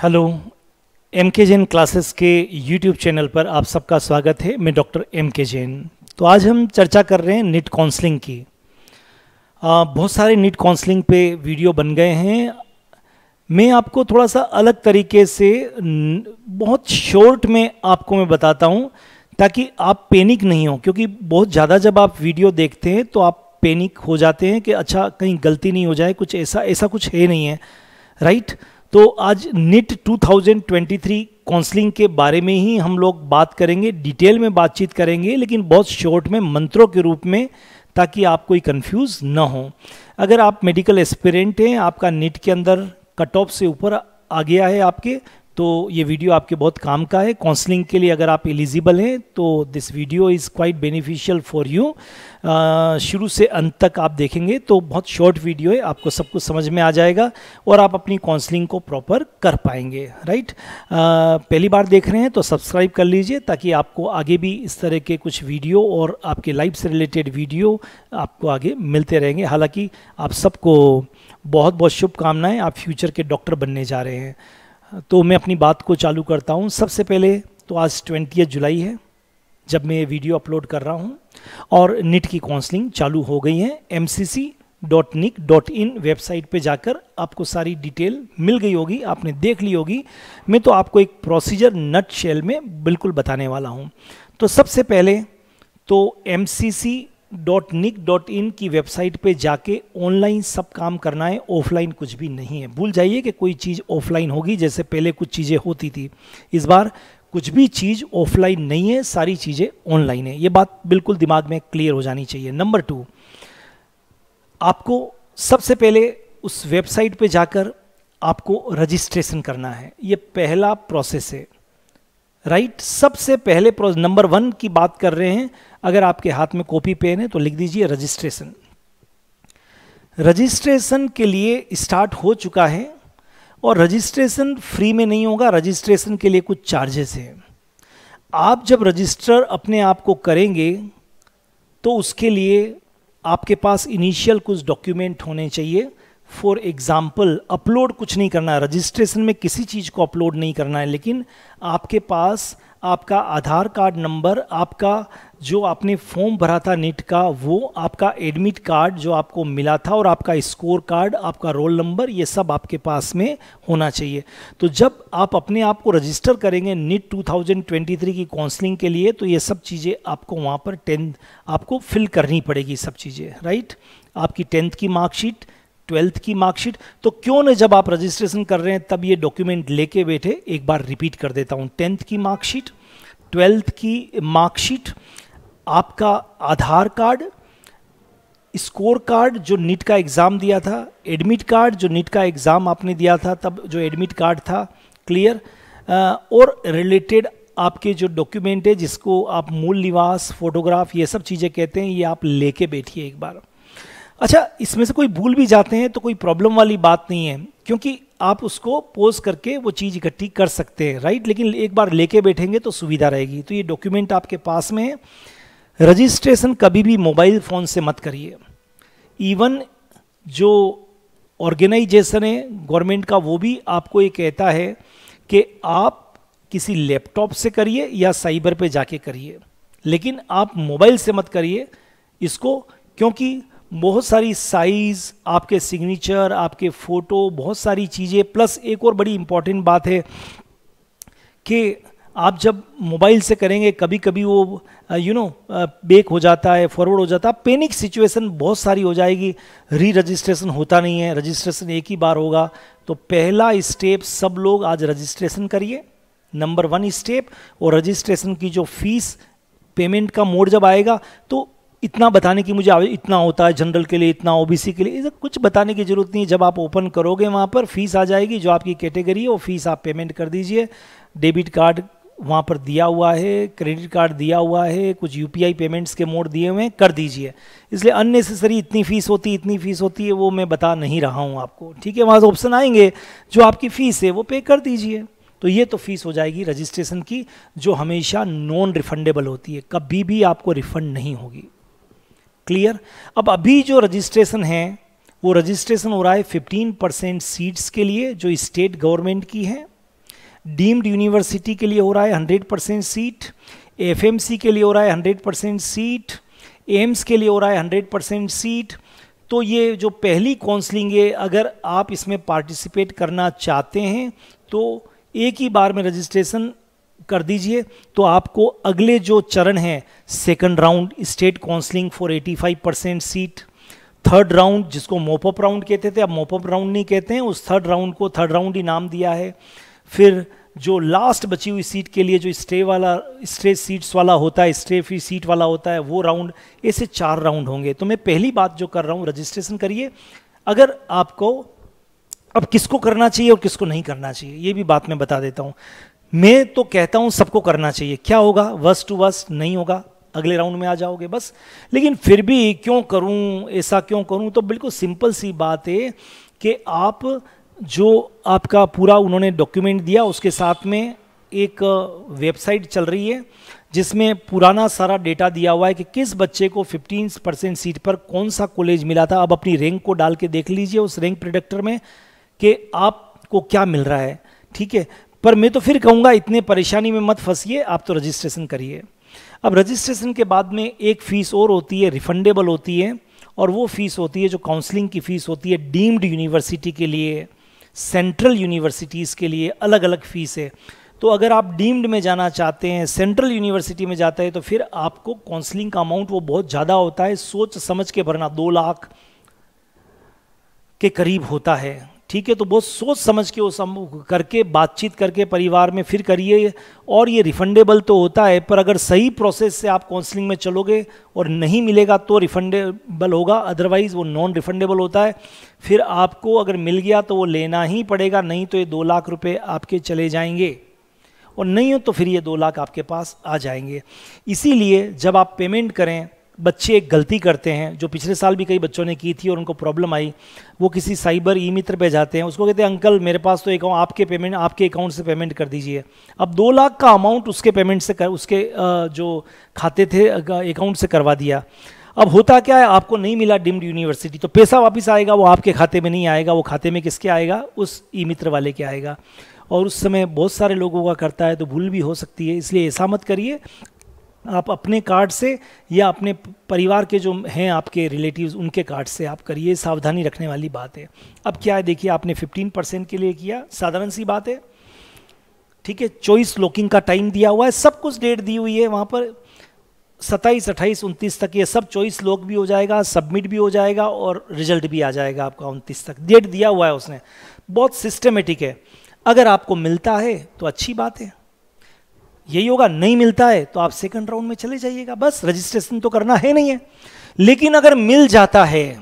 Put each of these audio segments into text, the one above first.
Hello, M के Jain classes के YouTube channel पर आप सबका स्वागत है। मैं डॉक्टर एम के जैन। तो आज हम चर्चा कर रहे हैं नीट काउंसलिंग की। बहुत सारे नीट काउंसलिंग पे वीडियो बन गए हैं। मैं आपको थोड़ा सा अलग तरीके से बहुत शॉर्ट में आपको मैं बताता हूँ ताकि आप पैनिक नहीं हो, क्योंकि बहुत ज़्यादा जब आप वीडियो देखते हैं तो आप पैनिक हो जाते हैं कि अच्छा कहीं गलती नहीं हो जाए, कुछ ऐसा कुछ है नहीं है, राइट। तो आज नीट 2023 काउंसलिंग के बारे में ही हम लोग बात करेंगे, डिटेल में बातचीत करेंगे, लेकिन बहुत शॉर्ट में मंत्रों के रूप में, ताकि आप कोई कंफ्यूज ना हो। अगर आप मेडिकल एस्पिरेंट हैं, आपका नीट के अंदर कट ऑफ से ऊपर आ गया है आपके, तो ये वीडियो आपके बहुत काम का है। काउंसलिंग के लिए अगर आप एलिजिबल हैं तो this video is quite beneficial for you. शुरू से अंत तक आप देखेंगे तो बहुत शॉर्ट वीडियो है, आपको सब कुछ समझ में आ जाएगा और आप अपनी काउंसलिंग को प्रॉपर कर पाएंगे, राइट। पहली बार देख रहे हैं तो सब्सक्राइब कर लीजिए ताकि आपको आगे भी इस तरह के कुछ वीडियो और आपके लाइफ से रिलेटेड वीडियो आपको आगे मिलते रहेंगे। हालांकि आप सबको बहुत बहुत शुभकामनाएं, आप फ्यूचर के डॉक्टर बनने जा रहे हैं। तो मैं अपनी बात को चालू करता हूँ। सबसे पहले तो आज 20 जुलाई है जब मैं ये वीडियो अपलोड कर रहा हूँ और नीट की काउंसलिंग चालू हो गई है। mcc.nic.in वेबसाइट पे जाकर आपको सारी डिटेल मिल गई होगी, आपने देख ली होगी। मैं तो आपको एक प्रोसीजर नट शेल में बिल्कुल बताने वाला हूँ। तो सबसे पहले तो mcc.nic.in की वेबसाइट पे जाके ऑनलाइन सब काम करना है, ऑफलाइन कुछ भी नहीं है। भूल जाइए कि कोई चीज़ ऑफलाइन होगी, जैसे पहले कुछ चीज़ें होती थी। इस बार कुछ भी चीज़ ऑफलाइन नहीं है, सारी चीज़ें ऑनलाइन है। ये बात बिल्कुल दिमाग में क्लियर हो जानी चाहिए। नंबर 2, आपको सबसे पहले उस वेबसाइट पे जाकर आपको रजिस्ट्रेशन करना है। ये पहला प्रोसेस है, राइट। सबसे पहले नंबर 1 की बात कर रहे हैं। अगर आपके हाथ में कॉपी पेन है तो लिख दीजिए रजिस्ट्रेशन। रजिस्ट्रेशन के लिए स्टार्ट हो चुका है और रजिस्ट्रेशन फ्री में नहीं होगा, रजिस्ट्रेशन के लिए कुछ चार्जेस हैं। आप जब रजिस्टर अपने आप को करेंगे तो उसके लिए आपके पास इनिशियल कुछ डॉक्यूमेंट होने चाहिए। फॉर एग्जाम्पल, अपलोड कुछ नहीं करना है, रजिस्ट्रेशन में किसी चीज़ को अपलोड नहीं करना है, लेकिन आपके पास आपका आधार कार्ड नंबर, आपका जो आपने फॉर्म भरा था नीट का वो, आपका एडमिट कार्ड जो आपको मिला था और आपका स्कोर कार्ड, आपका रोल नंबर, ये सब आपके पास में होना चाहिए। तो जब आप अपने आप को रजिस्टर करेंगे नीट 2023 की काउंसलिंग के लिए तो ये सब चीज़ें आपको वहाँ पर 10th आपको फिल करनी पड़ेगी, सब चीज़ें, राइट। आपकी 10th की मार्कशीट, 12th की मार्कशीट। तो क्यों न जब आप रजिस्ट्रेशन कर रहे हैं तब ये डॉक्यूमेंट लेके बैठे। एक बार रिपीट कर देता हूँ, 10th की मार्कशीट, 12th की मार्कशीट, आपका आधार कार्ड, स्कोर कार्ड जो नीट का एग्ज़ाम दिया था, एडमिट कार्ड जो नीट का एग्ज़ाम आपने दिया था तब जो एडमिट कार्ड था, क्लियर। और रिलेटेड आपके जो डॉक्यूमेंट है जिसको आप मूल निवास, फोटोग्राफ, ये सब चीज़ें कहते हैं, ये आप लेके बैठिए एक बार। अच्छा, इसमें से कोई भूल भी जाते हैं तो कोई प्रॉब्लम वाली बात नहीं है, क्योंकि आप उसको पोज करके वो चीज़ इकट्ठी कर सकते हैं, राइट। लेकिन एक बार लेके बैठेंगे तो सुविधा रहेगी। तो ये डॉक्यूमेंट आपके पास में है। रजिस्ट्रेशन कभी भी मोबाइल फ़ोन से मत करिए। इवन जो ऑर्गेनाइजेशन है गवर्नमेंट का वो भी आपको ये कहता है कि आप किसी लैपटॉप से करिए या साइबर पे जाके करिए, लेकिन आप मोबाइल से मत करिए इसको, क्योंकि बहुत सारी साइज़, आपके सिग्नेचर, आपके फ़ोटो, बहुत सारी चीज़ें, प्लस एक और बड़ी इंपॉर्टेंट बात है कि आप जब मोबाइल से करेंगे कभी कभी वो बैक हो जाता है, फॉरवर्ड हो जाता है, पैनिक सिचुएशन बहुत सारी हो जाएगी, री रजिस्ट्रेशन होता नहीं है, रजिस्ट्रेशन एक ही बार होगा। तो पहला स्टेप सब लोग आज रजिस्ट्रेशन करिए, नंबर 1 स्टेप। और रजिस्ट्रेशन की जो फीस पेमेंट का मोड जब आएगा तो इतना बताने की मुझे इतना होता है जनरल के लिए, इतना ओबीसी के लिए, इसे कुछ बताने की जरूरत नहीं है। जब आप ओपन करोगे वहाँ पर फीस आ जाएगी, जो आपकी कैटेगरी है वो फीस आप पेमेंट कर दीजिए। डेबिट कार्ड वहाँ पर दिया हुआ है, क्रेडिट कार्ड दिया हुआ है, कुछ यूपीआई पेमेंट्स के मोड दिए हुए हैं, कर दीजिए। इसलिए अननेसेसरी इतनी फीस होती है वो मैं बता नहीं रहा हूँ आपको, ठीक है। वहाँ से ऑप्शन आएंगे, जो आपकी फ़ीस है वो पे कर दीजिए। तो ये तो फीस हो जाएगी रजिस्ट्रेशन की, जो हमेशा नॉन रिफंडेबल होती है, कभी भी आपको रिफंड नहीं होगी, क्लियर। अब अभी जो रजिस्ट्रेशन है वो रजिस्ट्रेशन हो रहा है 15% सीट्स के लिए जो स्टेट गवर्नमेंट की है, डीम्ड यूनिवर्सिटी के लिए हो रहा है 100% सीट, एफएमसी के लिए हो रहा है 100% सीट, एम्स के लिए हो रहा है 100% सीट। तो ये जो पहली काउंसलिंग है, अगर आप इसमें पार्टिसिपेट करना चाहते हैं तो एक ही बार में रजिस्ट्रेशन कर दीजिए। तो आपको अगले जो चरण है, second round state counselling for 85% seat, third round जिसको मोपअप राउंड कहते थे, अब मोपअप राउंड नहीं कहते हैं, उस थर्ड राउंड को थर्ड राउंड ही नाम दिया है। फिर जो लास्ट बची हुई सीट के लिए जो स्टे सीट्स वाला होता है, स्टे फ्री सीट वाला होता है, वो राउंड, ऐसे 4 राउंड होंगे। तो मैं पहली बात जो कर रहा हूँ, रजिस्ट्रेशन करिए। अगर आपको अब किसको करना चाहिए और किसको नहीं करना चाहिए, ये भी बात मैं बता देता हूँ। मैं तो कहता हूँ सबको करना चाहिए। क्या होगा, वर्स्ट टू वर्स्ट नहीं होगा, अगले राउंड में आ जाओगे बस। लेकिन फिर भी क्यों करूँ, ऐसा क्यों करूँ, तो बिल्कुल सिंपल सी बात है कि आप जो आपका पूरा उन्होंने डॉक्यूमेंट दिया, उसके साथ में एक वेबसाइट चल रही है जिसमें पुराना सारा डेटा दिया हुआ है कि किस बच्चे को 15% सीट पर कौन सा कॉलेज मिला था। अब अपनी रैंक को डाल के देख लीजिए उस रैंक प्रेडिक्टर में कि आपको क्या मिल रहा है, ठीक है। पर मैं तो फिर कहूँगा इतने परेशानी में मत फंसिए, आप तो रजिस्ट्रेशन करिए। अब रजिस्ट्रेशन के बाद में एक फ़ीस और होती है, रिफंडेबल होती है, और वो फीस होती है जो काउंसलिंग की फ़ीस होती है। डीम्ड यूनिवर्सिटी के लिए, सेंट्रल यूनिवर्सिटीज़ के लिए अलग अलग फ़ीस है। तो अगर आप डीम्ड में जाना चाहते हैं, सेंट्रल यूनिवर्सिटी में जाते हैं, तो फिर आपको काउंसलिंग का अमाउंट वो बहुत ज़्यादा होता है, सोच समझ के भरना, 2 लाख के करीब होता है, ठीक है। तो बहुत सोच समझ के उस करके बातचीत करके परिवार में फिर करिए। और ये रिफंडेबल तो होता है, पर अगर सही प्रोसेस से आप काउंसलिंग में चलोगे और नहीं मिलेगा तो रिफंडेबल होगा, अदरवाइज़ वो नॉन रिफंडेबल होता है। फिर आपको अगर मिल गया तो वो लेना ही पड़ेगा, नहीं तो ये 2 लाख रुपए आपके चले जाएंगे, और नहीं हो तो फिर ये 2 लाख आपके पास आ जाएंगे। इसीलिए जब आप पेमेंट करें, बच्चे एक गलती करते हैं जो पिछले साल भी कई बच्चों ने की थी और उनको प्रॉब्लम आई। वो किसी साइबर ई मित्र पे जाते हैं, उसको कहते हैं अंकल मेरे पास तो अकाउंट, आपके अकाउंट से पेमेंट कर दीजिए। अब 2 लाख का अमाउंट उसके पेमेंट से उसके जो खाते थे अकाउंट से करवा दिया। अब होता क्या है, आपको नहीं मिला डीम्ड यूनिवर्सिटी, तो पैसा वापस आएगा, वो आपके खाते में नहीं आएगा, वो खाते में किसके आएगा, उस ई मित्र वाले के आएगा। और उस समय बहुत सारे लोगों का करता है, तो भूल भी हो सकती है, इसलिए ऐसा मत करिए। आप अपने कार्ड से या अपने परिवार के जो हैं आपके रिलेटिव्स, उनके कार्ड से आप करिए, सावधानी रखने वाली बात है। अब क्या है, देखिए आपने 15% के लिए किया, साधारण सी बात है, ठीक है। चॉइस लॉकिंग का टाइम दिया हुआ है, सब कुछ डेट दी हुई है वहाँ पर, 27, 28, 29 तक ये सब चॉइस लॉक भी हो जाएगा, सबमिट भी हो जाएगा, और रिजल्ट भी आ जाएगा आपका 29 तक, डेट दिया हुआ है उसने, बहुत सिस्टमेटिक है। अगर आपको मिलता है तो अच्छी बात है, यही होगा। नहीं मिलता है तो आप सेकंड राउंड में चले जाइएगा, बस रजिस्ट्रेशन तो करना है नहीं है। लेकिन अगर मिल जाता है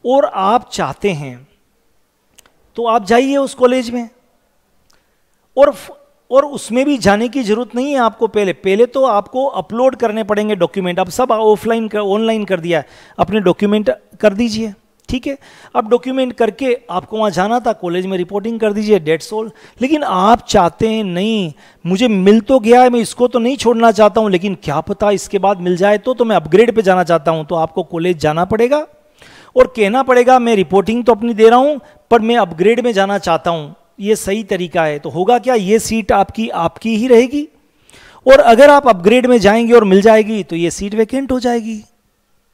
और आप चाहते हैं तो आप जाइए उस कॉलेज में, और उसमें भी जाने की जरूरत नहीं है आपको। पहले तो आपको अपलोड करने पड़ेंगे डॉक्यूमेंट। अब सब ऑफलाइन ऑनलाइन कर दिया है, अपने डॉक्यूमेंट कर दीजिए, ठीक है। अब डॉक्यूमेंट करके आपको वहाँ जाना था, कॉलेज में रिपोर्टिंग कर दीजिए, डेट्स ऑल। लेकिन आप चाहते हैं नहीं, मुझे मिल तो गया है, मैं इसको तो नहीं छोड़ना चाहता हूँ, लेकिन क्या पता इसके बाद मिल जाए तो मैं अपग्रेड पे जाना चाहता हूँ। तो आपको कॉलेज जाना पड़ेगा और कहना पड़ेगा मैं रिपोर्टिंग तो अपनी दे रहा हूँ, पर मैं अपग्रेड में जाना चाहता हूँ, ये सही तरीका है। तो होगा क्या, ये सीट आपकी ही रहेगी, और अगर आप अपग्रेड में जाएंगे और मिल जाएगी तो ये सीट वैकेंट हो जाएगी।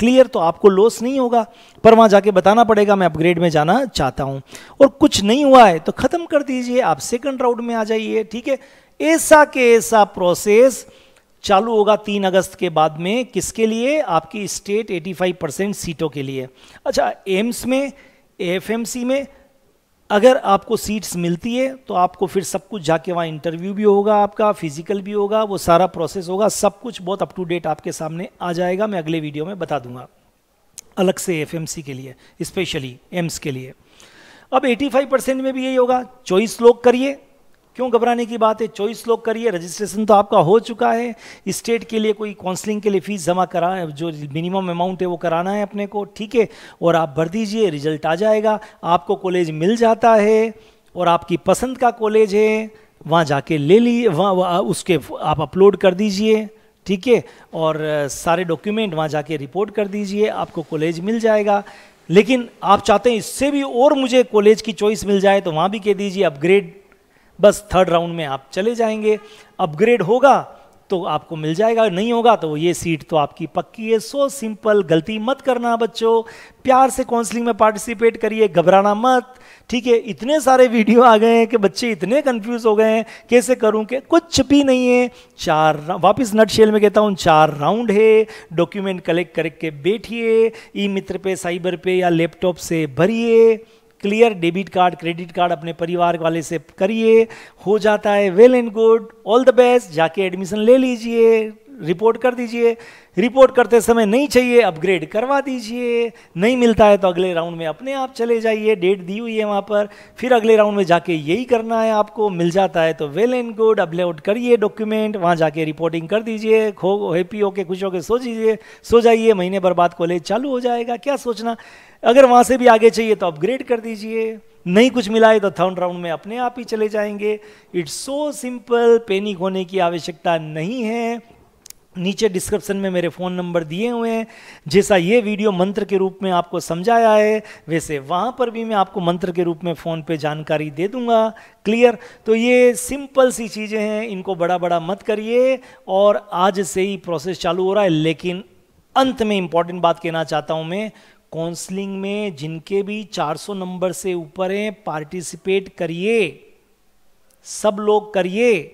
क्लियर, तो आपको लॉस नहीं होगा, पर वहां जाके बताना पड़ेगा मैं अपग्रेड में जाना चाहता हूं। और कुछ नहीं हुआ है तो खत्म कर दीजिए, आप सेकंड राउंड में आ जाइए, ठीक है। ऐसा के ऐसा प्रोसेस चालू होगा 3 अगस्त के बाद में, किसके लिए, आपकी स्टेट 85% सीटों के लिए। अच्छा, एम्स में, एएफएमसी में अगर आपको सीट्स मिलती है तो आपको फिर सब कुछ जाके वहाँ इंटरव्यू भी होगा, आपका फिजिकल भी होगा, वो सारा प्रोसेस होगा, सब कुछ बहुत अप टू डेट आपके सामने आ जाएगा। मैं अगले वीडियो में बता दूंगा अलग से एफएमसी के लिए, स्पेशली एम्स के लिए। अब 85% में भी यही होगा, चॉइस लॉक करिए, क्यों घबराने की बात है, चॉइस लॉक करिए। रजिस्ट्रेशन तो आपका हो चुका है, स्टेट के लिए कोई काउंसलिंग के लिए फीस जमा करा, जो मिनिमम अमाउंट है वो कराना है अपने को, ठीक है। और आप भर दीजिए, रिजल्ट आ जाएगा, आपको कॉलेज मिल जाता है और आपकी पसंद का कॉलेज है, वहाँ जाके ले लीजिए, वहाँ उसके आप अपलोड कर दीजिए, ठीक है। और सारे डॉक्यूमेंट वहाँ जाके रिपोर्ट कर दीजिए, आपको कॉलेज मिल जाएगा। लेकिन आप चाहते हैं इससे भी और मुझे कॉलेज की चॉइस मिल जाए, तो वहाँ भी कह दीजिए अपग्रेड बस थर्ड राउंड में आप चले जाएंगे, अपग्रेड होगा तो आपको मिल जाएगा, नहीं होगा तो ये सीट तो आपकी पक्की है। सो सिंपल, गलती मत करना बच्चों, प्यार से काउंसलिंग में पार्टिसिपेट करिए, घबराना मत, ठीक है। इतने सारे वीडियो आ गए हैं कि बच्चे इतने कंफ्यूज हो गए हैं कैसे करूं, के कुछ भी नहीं है। वापस नटशेल में कहता हूं, 4 राउंड है, डॉक्यूमेंट कलेक्ट करके बैठिए, ई मित्र पे, साइबर पे या लैपटॉप से भरिए, clear, debit card credit card अपने परिवार वाले से करिए, हो जाता है, well and good, all the best, जाके एडमिशन ले लीजिए, रिपोर्ट कर दीजिए, रिपोर्ट करते समय नहीं चाहिए अपग्रेड करवा दीजिए, नहीं मिलता है तो अगले राउंड में अपने आप चले जाइए, डेट दी हुई है वहाँ पर, फिर अगले राउंड में जाके यही करना है आपको, मिल जाता है तो वेल एंड गुड, अपलोड करिए डॉक्यूमेंट, वहाँ जाके रिपोर्टिंग कर दीजिए, हैप्पी होके खुश होके सो जाइए, महीने भर बाद कॉलेज चालू हो जाएगा, क्या सोचना। अगर वहाँ से भी आगे चाहिए तो अपग्रेड कर दीजिए, नहीं कुछ मिला है तो थर्ड राउंड में अपने आप ही चले जाएंगे। इट्स सो सिंपल, पैनिक होने की आवश्यकता नहीं है। नीचे डिस्क्रिप्शन में मेरे फ़ोन नंबर दिए हुए हैं, जैसा ये वीडियो मंत्र के रूप में आपको समझाया है वैसे वहाँ पर भी मैं आपको मंत्र के रूप में फ़ोन पे जानकारी दे दूंगा, क्लियर। तो ये सिंपल सी चीज़ें हैं, इनको बड़ा बड़ा मत करिए, और आज से ही प्रोसेस चालू हो रहा है। लेकिन अंत में इंपॉर्टेंट बात कहना चाहता हूँ मैं, काउंसलिंग में जिनके भी 400 नंबर से ऊपर हैं पार्टिसिपेट करिए, सब लोग करिए,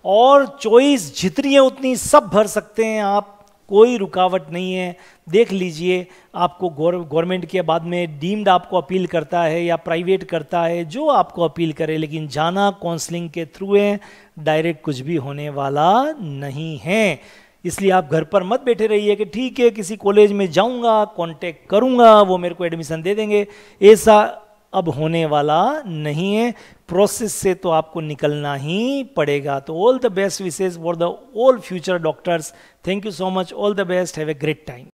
और चॉइस जितनी है उतनी सब भर सकते हैं आप, कोई रुकावट नहीं है। देख लीजिए, आपको गवर्नमेंट के बाद में डीम्ड आपको अपील करता है या प्राइवेट करता है, जो आपको अपील करे, लेकिन जाना काउंसलिंग के थ्रू है, डायरेक्ट कुछ भी होने वाला नहीं है। इसलिए आप घर पर मत बैठे रहिए कि ठीक है किसी कॉलेज में जाऊंगा, कांटेक्ट करूंगा, वो मेरे को एडमिशन दे देंगे, ऐसा अब होने वाला नहीं है। प्रोसेस से तो आपको निकलना ही पड़ेगा। तो all the best wishes for the all future doctors, thank you so much, all the best, have a great time.